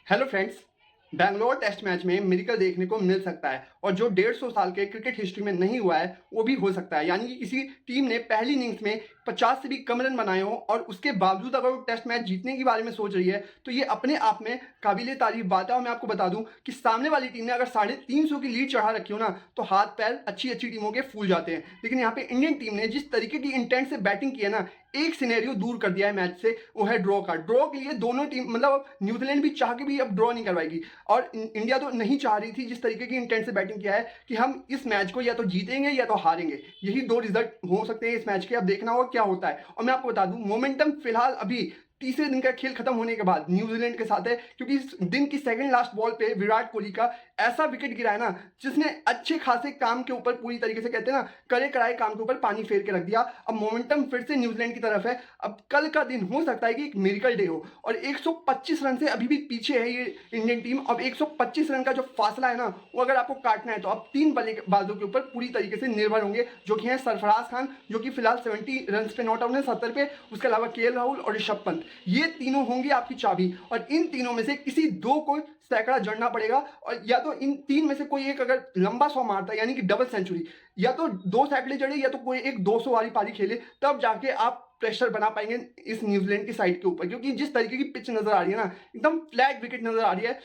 Hello friends. Bangalore test match में miracle देखने को मिल सकता है और जो 150 साल के क्रिकेट हिस्ट्री में नहीं हुआ है वो भी हो सकता है। यानी कि किसी टीम ने पहली इनिंग्स में 50 से भी कम रन बनाए हो और उसके बावजूद अगर वो टेस्ट मैच जीतने के बारे में सोच रही है तो ये अपने आप में काबिले तारीफ बात है। और मैं आपको बता दूं कि सामने वाली टीम ने अगर 350 की लीड चढ़ा रखी हो ना तो हाथ पैर अच्छी अच्छी टीमों के फूल जाते हैं। लेकिन यहाँ पे इंडियन टीम ने जिस तरीके की इंटेंट से बैटिंग की है ना, एक सिनेरियो दूर कर दिया है मैच से, वो है ड्रॉ का। ड्रॉ के लिए दोनों टीम मतलब न्यूजीलैंड भी चाह के भी अब ड्रॉ नहीं करवाएगी और इंडिया तो नहीं चाह रही थी। जिस तरीके की इंटेंट से बैटिंग किया है कि हम इस मैच को या तो जीतेंगे या तो हारेंगे, यही दो रिजल्ट हो सकते हैं इस मैच के। अब देखना होगा क्या होता है। और मैं आपको बता दूं मोमेंटम फिलहाल अभी तीसरे दिन का खेल खत्म होने के बाद न्यूजीलैंड के साथ है, क्योंकि इस दिन की सेकंड लास्ट बॉल पे विराट कोहली का ऐसा विकेट गिरा है ना जिसने अच्छे खासे काम के ऊपर पूरी तरीके से कहते हैं ना करे कराए काम के ऊपर पानी फेर के रख दिया। अब मोमेंटम फिर से न्यूजीलैंड की तरफ है। अब कल का दिन हो सकता है कि एक मिरेकल डे हो और 125 रन से अभी भी पीछे है ये इंडियन टीम। अब 125 रन का जो फासला है ना वो अगर आपको काटना है तो अब 3 बल्लेबाजों के ऊपर पूरी तरीके से निर्भर होंगे, जो कि हैं सरफराज खान जो कि फिलहाल 70 रन पे नॉट आउट है 70 पे, उसके अलावा केएल राहुल और ऋषभ पंत। ये तीनों होंगी आपकी चाबी और इन तीनों में से किसी दो को सैकड़ा जड़ना पड़ेगा। और या तो इन तीन में से कोई एक अगर लंबा 100 मारता है यानी कि डबल सेंचुरी, या तो 2 सैकड़े जड़े या तो कोई एक 200 वाली पारी खेले, तब जाके आप प्रेशर बना पाएंगे इस न्यूजीलैंड की साइड के ऊपर। क्योंकि जिस तरीके की पिच नजर आ रही है ना, एकदम फ्लैट विकेट नजर आ रही है।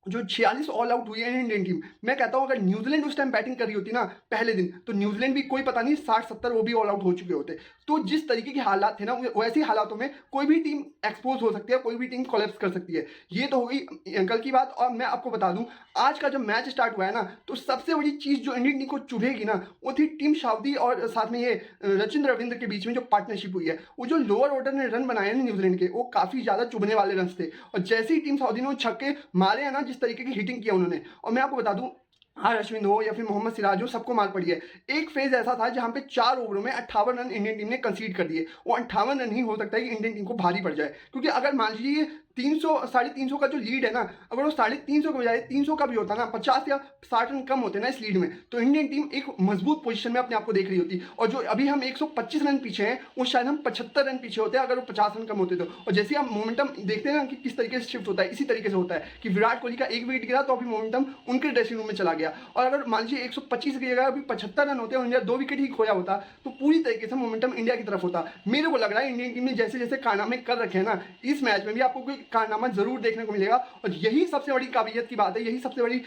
जो 46 ऑल आउट हुई है इंडियन टीम, मैं कहता हूं अगर न्यूजीलैंड उस टाइम बैटिंग कर रही होती ना पहले दिन, तो न्यूजीलैंड भी कोई पता नहीं 60-70 वो भी ऑल आउट हो चुके होते। तो जिस तरीके के हालात थे ना वैसे हालातों में कोई भी टीम एक्सपोज हो सकती है, कोई भी टीम कोलैप्स कर सकती है। ये तो हो गई कल की बात। और मैं आपको बता दूं आज का जब मैच स्टार्ट हुआ है ना तो सबसे बड़ी चीज जो इंडियन टीम को चुभेगी ना वो थी टीम साउदी और साथ में ये रचिंद्र रविंद्र के बीच में जो पार्टनरशिप हुई है। वो जो लोअर ऑर्डर ने रन बनाए हैं न्यूजीलैंड के, वो काफी ज्यादा चुभने वाले रन थे। और जैसे ही टीम साउदी ने छक्के मारे हैं ना, जिस तरीके की हिटिंग किया उन्होंने, और मैं आपको बता दूं अश्विन हो या फिर मोहम्मद सिराज हो, सबको मार पड़ी है। एक फेज ऐसा था जहां पे 4 ओवरों में 58 रन इंडियन टीम ने कंसीड कर दिए। वो 58 रन ही हो सकता है कि इंडियन टीम को भारी पड़ जाए, क्योंकि अगर मान लीजिए 300 350 का जो लीड है ना, अगर वो 350 के बजाय 300 का भी होता ना, 50 या 60 रन कम होते ना इस लीड में, तो इंडियन टीम एक मजबूत पोजीशन में अपने आप को देख रही होती। और जो अभी हम 125 रन पीछे हैं वो शायद हम 75 रन पीछे होते हैं अगर वो 50 रन कम होते तो। और जैसे हम मोमेंटम देखते हैं ना कि किस तरीके से शिफ्ट होता है, इसी तरीके से होता है कि विराट कोहली का एक विकेट गिरा तो अभी मोमेंटम उनके ड्रेसिंग रूम में चला गया। और अगर मान लीजिए 125 की जगह अभी 75 रन होते हैं और इंडिया 2 विकेट ही खोया होता तो पूरी तरीके से मोमेंटम इंडिया की तरफ होता। मेरे को लग रहा है इंडियन टीम ने जैसे जैसे कारनामे कर रखे हैं ना, इस मैच में भी आपको कोई कारनामा जरूर देखने को मिलेगा। और यही सबसे बड़ी काबिलियत की बात है, यही सबसे बड़ी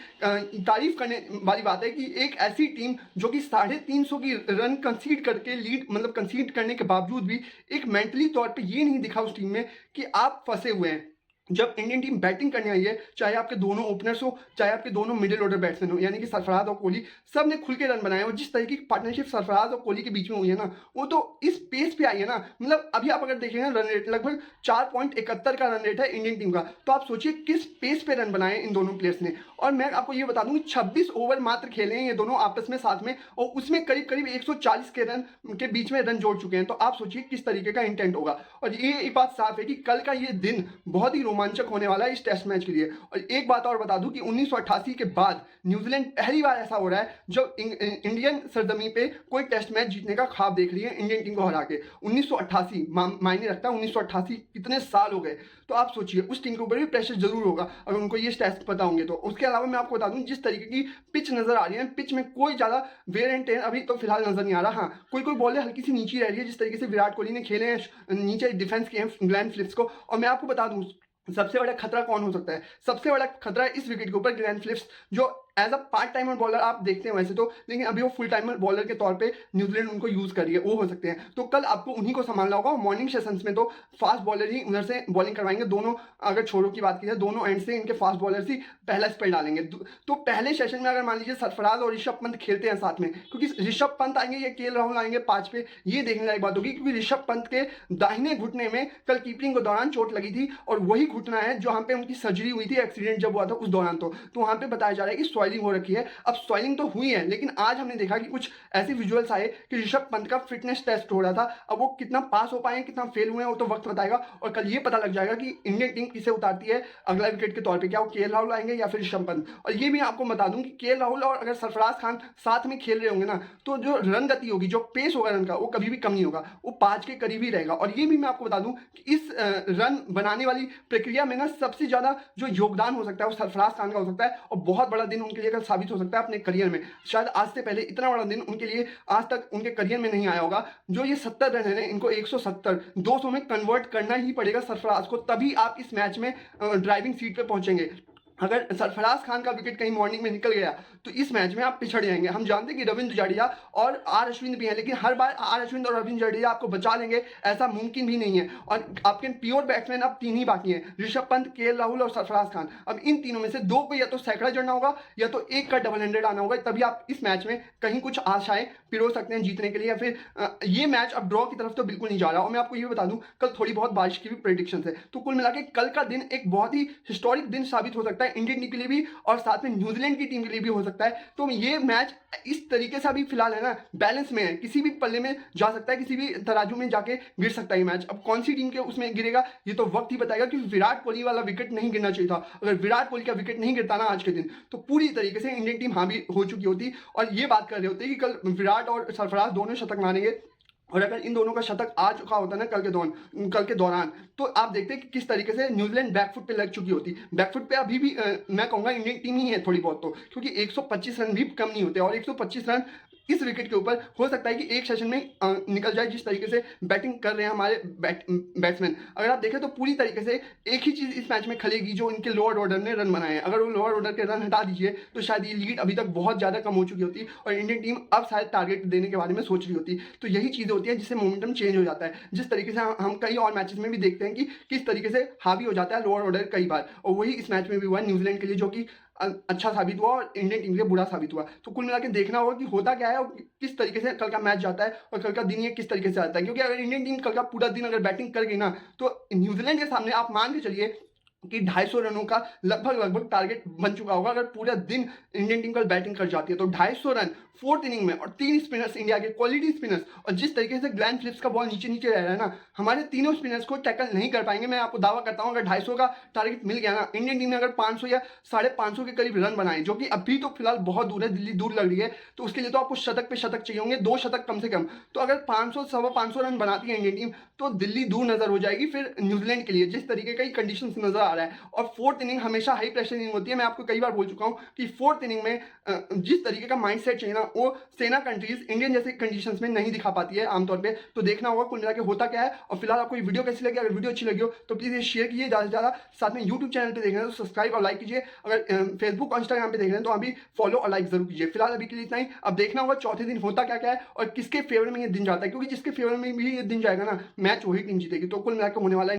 तारीफ करने वाली बात है कि एक ऐसी टीम जो कि 350 की रन कंसीड करके लीड मतलब कंसीड करने के बावजूद भी एक मेंटली तौर पे ये नहीं दिखा उस टीम में कि आप फंसे हुए हैं। जब इंडियन टीम बैटिंग करने आई है, चाहे आपके दोनों ओपनर्स हो चाहे आपके दोनों मिडिल ऑर्डर बैट्समैन हो, यानी कि सरफराज और कोहली, सब ने खुल के रन बनाए। और जिस तरीके की पार्टनरशिप सरफराज और कोहली के बीच में हुई है ना, वो तो इस पेस पे आई है ना, मतलब अभी आप अगर देखेंगे रन रेट लगभग 4.71 का रन रेट है इंडियन टीम का। तो आप सोचिए किस पेस पे रन बनाए इन दोनों प्लेयर्स ने। और मैं आपको ये बता दूं 26 ओवर मात्र खेले हैं ये दोनों आपस में साथ में, और उसमें करीब करीब 140 के रन के बीच में रन जोड़ चुके हैं। तो आप सोचिए किस तरीके का इंटेंट होगा। और ये एक बात साफ है कि कल का ये दिन बहुत ही रोमांचक होने वाला है इस टेस्ट मैच के लिए। और एक बात और बता दूं कि 1988 के बाद न्यूजीलैंड पहली बार ऐसा हो रहा है जब इंडियन सरजमी पे कोई टेस्ट मैच जीतने का ख्वाब देख रही है इंडियन टीम को हरा के। 1988 मायने रखता है, 1988 कितने साल हो गए। तो आप सोचिए उस टीम के ऊपर भी प्रेशर जरूर होगा अगर उनको ये स्टैट्स पता होंगे तो। उसके अलावा मैं आपको बता दूं जिस तरीके की पिच नजर आ रही है, पिच में कोई ज्यादा वेयर एंड टेयर अभी तो फिलहाल नजर नहीं आ रहा। हाँ, कोई कोई बॉलें हल्की सी नीचे रह रही है, जिस तरीके से विराट कोहली ने खेले हैं नीचे डिफेंस किए हैं ग्लेन फिलिप्स को। और मैं आपको बता दूं सबसे बड़ा खतरा कौन हो सकता है, सबसे बड़ा खतरा इस विकेट के ऊपर ग्लेन फिलिप्स, जो as a part timer bowler आप देखते हैं वैसे तो, लेकिन अभी वो फुल टाइमर बॉलर के तौर पे न्यूजीलैंड उनको यूज कर रही है, वो हो सकते हैं। तो कल आपको उन्हीं को संभालना होगा। मॉर्निंग सेशंस में तो फास्ट बॉलर ही उधर से बॉलिंग करवाएंगे दोनों। अगर छोरों की बात की जाए दोनों एंड से इनके फास्ट बॉलर्स ही पहला स्पेल डालेंगे। तो पहले सेशन में अगर मान लीजिए सरफराज और ऋषभ पंत खेलते हैं साथ में, क्योंकि ऋषभ पंत आएंगे या केएल राहुल आएंगे 5 पे, ये देखने लायक बात होगी। क्योंकि ऋषभ पंत के दाहिने घुटने में कल कीपिंग के दौरान चोट लगी थी और वही घुटना है जहां पे उनकी सर्जरी हुई थी, एक्सीडेंट जब हुआ था उस दौरान। तो वहां पे बताया जा रहा है कि सॉइलिंग हो रखी है। अब सॉइलिंग तो हुई है, लेकिन आज हमने देखा कि कुछ ऐसे विजुअल्स आए कि ऋषभ पंत का फिटनेस टेस्ट हो रहा था। अब वो कितना पास हो पाए, कितना फेल हुए हैं, वो तो वक्त बताएगा। और कल ये पता लग जाएगा कि इंडियन टीम किसे उतारती है अगला विकेट के तौर पे, क्या वो केएल राहुल आएंगे या फिर ऋषभ पंत। और ये भी आपको बता दूं कि केएल राहुल और अगर सरफराज खान साथ में खेल रहे होंगे ना, तो जो रन गति होगी, जो पेस होगा रन का, वो कभी भी कम नहीं होगा, वो 5 के करीब ही रहेगा। और ये भी मैं आपको बता दूं कि इस रन बनाने वाली प्रक्रिया में ना सबसे ज्यादा जो योगदान हो सकता है वो सरफराज खान का हो सकता है। और बहुत बड़ा दिन उनके लिए कल साबित हो सकता है अपने करियर में। शायद आज से पहले इतना बड़ा दिन उनके लिए आज तक उनके करियर में नहीं आया होगा। जो ये 70 रन है, इनको 170 200 में कन्वर्ट करना ही पड़ेगा सरफराज को, तभी आप इस मैच में ड्राइविंग सीट पे पहुंचेंगे। अगर सरफराज खान का विकेट कहीं मॉर्निंग में निकल गया तो इस मैच में आप पिछड़ जाएंगे। हम जानते हैं कि रविंद्र जडेजा और आर अश्विन भी हैं, लेकिन हर बार आर अश्विन और रविंद्र जडेजा आपको बचा लेंगे ऐसा मुमकिन भी नहीं है। और आपके प्योर बैट्समैन अब 3 ही बाकी हैं, ऋषभ पंत, केएल राहुल और सरफराज खान। अब इन तीनों में से 2 को या तो सैकड़ा जड़ना होगा या तो 1 का डबल 100 आना होगा, तभी आप इस मैच में कहीं कुछ आशाएं पिरो सकते हैं जीतने के लिए। या फिर ये मैच अब ड्रॉ की तरफ तो बिल्कुल नहीं जा रहा। और मैं आपको ये बता दूं, कल थोड़ी बहुत बारिश की भी प्रेडिक्शन है। तो कुल मिला के कल का दिन एक बहुत ही हिस्टोरिक दिन साबित हो सकता है इंडियन टीम के लिए भी और साथ में न्यूजीलैंड की टीम के लिए भी हो सकता है। तो ये मैच इस तरीके से अभी फिलहाल है ना, बैलेंस में है, किसी भी पल्ले में जा सकता है, किसी भी तराजू में जाके गिर सकता है ये मैच। अब कौन सी टीम के उसमें गिरेगा ये तो वक्त ही बताएगा, क्योंकि विराट कोहली वाला विकेट नहीं गिरना चाहिए था। अगर विराट कोहली का विकेट नहीं गिरता ना आज के दिन, तो पूरी तरीके से इंडियन टीम हावी हो चुकी होती और ये बात कर रहे होते कि कल विराट और सरफराज दोनों शतक मारेंगे। और अगर इन दोनों का शतक आ चुका होता ना कल के दौरान, तो आप देखते हैं कि किस तरीके से न्यूजीलैंड बैकफुट पे लग चुकी होती। बैकफुट पे अभी भी मैं कहूँगा इंडियन टीम ही है थोड़ी बहुत, तो क्योंकि 125 रन भी कम नहीं होते। और 125 रन इस विकेट के ऊपर हो सकता है कि एक सेशन में निकल जाए, जिस तरीके से बैटिंग कर रहे हैं हमारे बैट्समैन। अगर आप देखें तो पूरी तरीके से एक ही चीज़ इस मैच में खलेगी, जो इनके लोअर ऑर्डर ने रन बनाए हैं। अगर वो लोअर ऑर्डर के रन हटा दीजिए तो शायद ये लीड अभी तक बहुत ज़्यादा कम हो चुकी होती और इंडियन टीम अब शायद टारगेट देने के बारे में सोच रही होती। तो यही चीज़ें होती है जिससे मोमेंटम चेंज हो जाता है, जिस तरीके से हम कई और मैचेस में भी देखते हैं कि किस तरीके से हावी हो जाता है लोअर ऑर्डर कई बार। और वही इस मैच में भी हुआ न्यूजीलैंड के लिए, जो कि अच्छा साबित हुआ और इंडियन टीम के लिए बुरा साबित हुआ। तो कुल मिला के देखना होगा कि होता क्या है और किस तरीके से कल का मैच जाता है और कल का दिन ये किस तरीके से आता है। क्योंकि अगर इंडियन टीम कल का पूरा दिन अगर बैटिंग कर गई ना, तो न्यूजीलैंड के सामने आप मान के चलिए कि 250 रनों का लगभग टारगेट बन चुका होगा। अगर पूरा दिन इंडियन टीम कल बैटिंग कर जाती है तो 250 रन 4th इनिंग में, और 3 स्पिनर्स इंडिया के क्वालिटी स्पिनर्स, और जिस तरीके से ग्लैन फिलिप्स का बॉल नीचे नीचे रह रहा है ना, हमारे तीनों स्पिनर्स को टैकल नहीं कर पाएंगे। मैं आपको दावा करता हूं अगर 250 का टारगेट मिल गया ना, इंडियन टीम ने अगर 500 या 550 के करीब रन बनाए, जो कि अभी तो फिलहाल बहुत दूर है, दिल्ली दूर लग रही है, तो उसके लिए तो आपको शतक पे शतक चाहिए होंगे, 2 शतक कम से कम। तो अगर 500 सवा 500 रन बनाती है इंडियन टीम तो दिल्ली दूर नजर हो जाएगी फिर न्यूजीलैंड के लिए, जिस तरीके का कंडीशन नजर आ रहा है। और 4th इनिंग हमेशा हाई प्रेशर इनिंग होती है। मैं आपको कई बार बोल चुका हूं कि 4th इनिंग में जिस तरीके का माइंडसेट चाहिए ना, वो सेना कंट्रीज इंडियन जैसे कंडीशंस में नहीं दिखा पाती है आमतौर पे। तो देखना होगा कुल मिला के होता क्या है। और फिलहाल आपको ये वीडियो कैसी लगी, अगर वीडियो अच्छी लगी हो तो प्लीज ये शेयर कीजिए ज़्यादा से ज़्यादा। साथ में यूट्यूब चैनल पे देख रहे हैं तो सब्सक्राइब और लाइक कीजिए। अगर फेसबुक और इंस्टाग्राम पे देख रहे हैं तो अभी फॉलो और लाइक जरूर कीजिए। फिलहाल अभी के लिए इतना ही। अब देखना होगा चौथे दिन होता क्या क्या है और किसके फेवर में ये दिन जाता है, क्योंकि जिसके फेवर में भी ये दिन जाएगा ना, मैच वही टीम जीतेगी। तो कुल मिला के होने वाला है